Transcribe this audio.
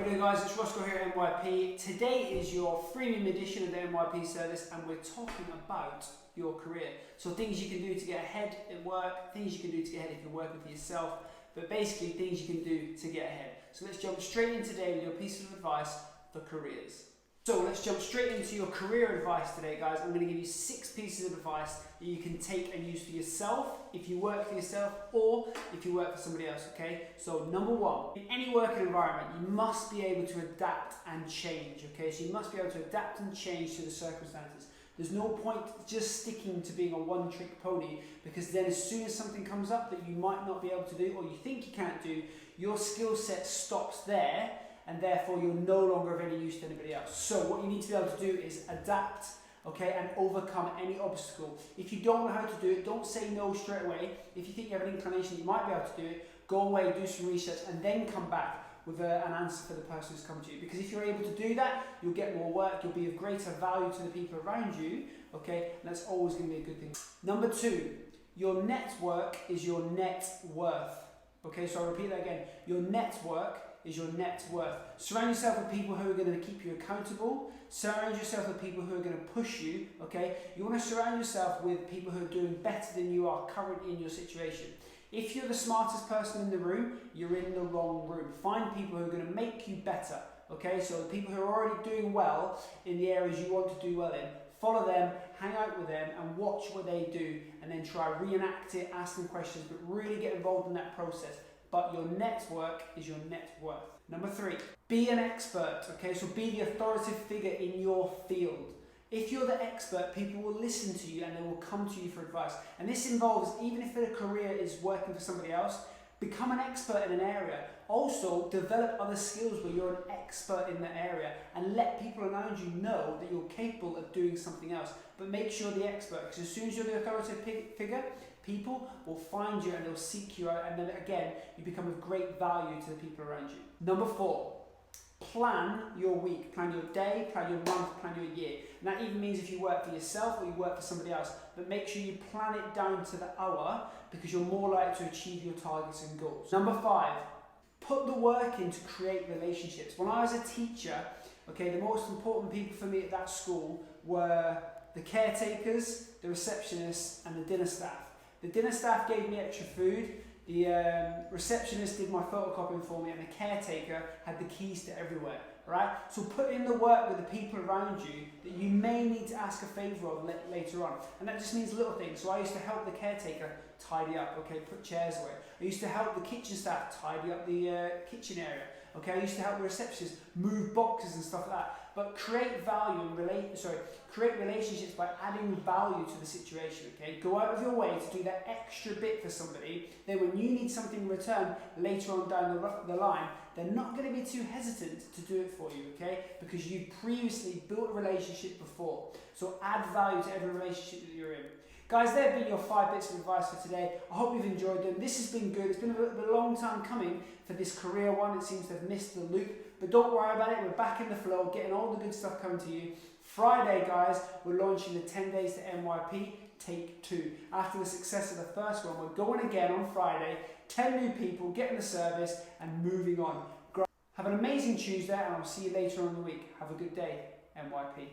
How are you doing, guys? It's Roscoe here at NYP. Today is your freemium edition of the NYP service and we're talking about your career. So things you can do to get ahead at work, things you can do to get ahead if you're working for yourself, but basically things you can do to get ahead. So let's jump straight in today with your piece of advice for careers. So let's jump straight into your career advice today, guys. I'm going to give you 6 pieces of advice that you can take and use for yourself if you work for yourself or if you work for somebody else, okay? So number 1, in any working environment, you must be able to adapt and change, okay? So you must be able to adapt and change to the circumstances. There's no point just sticking to being a one-trick pony, because then as soon as something comes up that you might not be able to do or you think you can't do, your skill set stops there, and therefore you're no longer of any use to anybody else. So what you need to be able to do is adapt, okay, and overcome any obstacle. If you don't know how to do it, don't say no straight away. If you think you have an inclination you might be able to do it, go away, do some research, and then come back with an answer for the person who's come to you. Because if you're able to do that, you'll get more work, you'll be of greater value to the people around you, okay, and that's always going to be a good thing. Number 2, your network is your net worth. Okay, so I'll repeat that again. Your network is your net worth. Surround yourself with people who are going to keep you accountable. Surround yourself with people who are going to push you, okay? You want to surround yourself with people who are doing better than you are currently in your situation. If you're the smartest person in the room, you're in the wrong room. Find people who are going to make you better, okay? So the people who are already doing well in the areas you want to do well in, follow them, hang out with them, and watch what they do, and then try reenact it, ask them questions, but really get involved in that process. But your network is your net worth. Number 3, be an expert, okay? So be the authoritative figure in your field. If you're the expert, people will listen to you and they will come to you for advice. And this involves, even if their career is working for somebody else, become an expert in an area. Also, develop other skills where you're an expert in that area and let people around you know that you're capable of doing something else. But make sure you're the expert, because as soon as you're the authoritative figure, people will find you and they'll seek you out, and then again, you become of great value to the people around you. Number 4, plan your week, plan your day, plan your month, plan your year. And that even means if you work for yourself or you work for somebody else, but make sure you plan it down to the hour, because you're more likely to achieve your targets and goals. Number 5, put the work in to create relationships. When I was a teacher, okay, the most important people for me at that school were the caretakers, the receptionists, and the dinner staff. The dinner staff gave me extra food, the receptionist did my photocopying for me, and the caretaker had the keys to everywhere, right? So put in the work with the people around you that you may need to ask a favour of later on. And that just means little things. So I used to help the caretaker tidy up, okay, put chairs away. I used to help the kitchen staff tidy up the kitchen area. Okay, I used to help the receptionists move boxes and stuff like that. But create value and create relationships by adding value to the situation. Okay, go out of your way to do that extra bit for somebody. Then when you need something in return later on down the line, they're not going to be too hesitant to do it for you. Okay, because you previously built a relationship before. So add value to every relationship that you're in. Guys, there have been your 5 bits of advice for today. I hope you've enjoyed them. This has been good. It's been a long time coming for this career one. It seems to have missed the loop. But don't worry about it. We're back in the flow, getting all the good stuff coming to you. Friday, guys, we're launching the 10 Days to NYP Take 2. After the success of the first one, we're going again on Friday. 10 new people, getting the service and moving on. Have an amazing Tuesday, and I'll see you later on in the week. Have a good day, NYP.